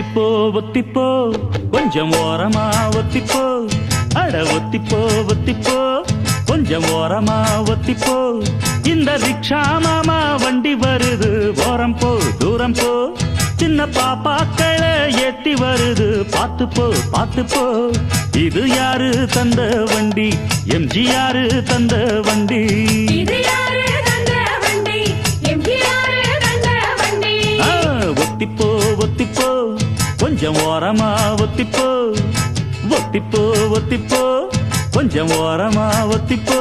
ஒத்திப்போ ஒத்திப்போ கொஞ்சம் ஓரமா ஒத்திப்போ அட ஒத்திப்போ ஒத்திப்போ கொஞ்சம் ஓரமா ஒத்திப்போ இந்த ரிக்ஷா மாமா வண்டி வருது ஓரம் போ தூரம் போ சின்ன பாப்பாக்களை ஏத்தி வருது பார்த்து போ பார்த்து போ இது யாரு தந்த வண்டி எம்ஜிஆர் தந்த வண்டி ஒத்திப்போ ஒத்திப்போ கொஞ்சம் ஓரமா ஒத்திப்போ ஒத்திப்போ ஒத்திப்போ கொஞ்சம் ஓரமா ஒத்திப்போ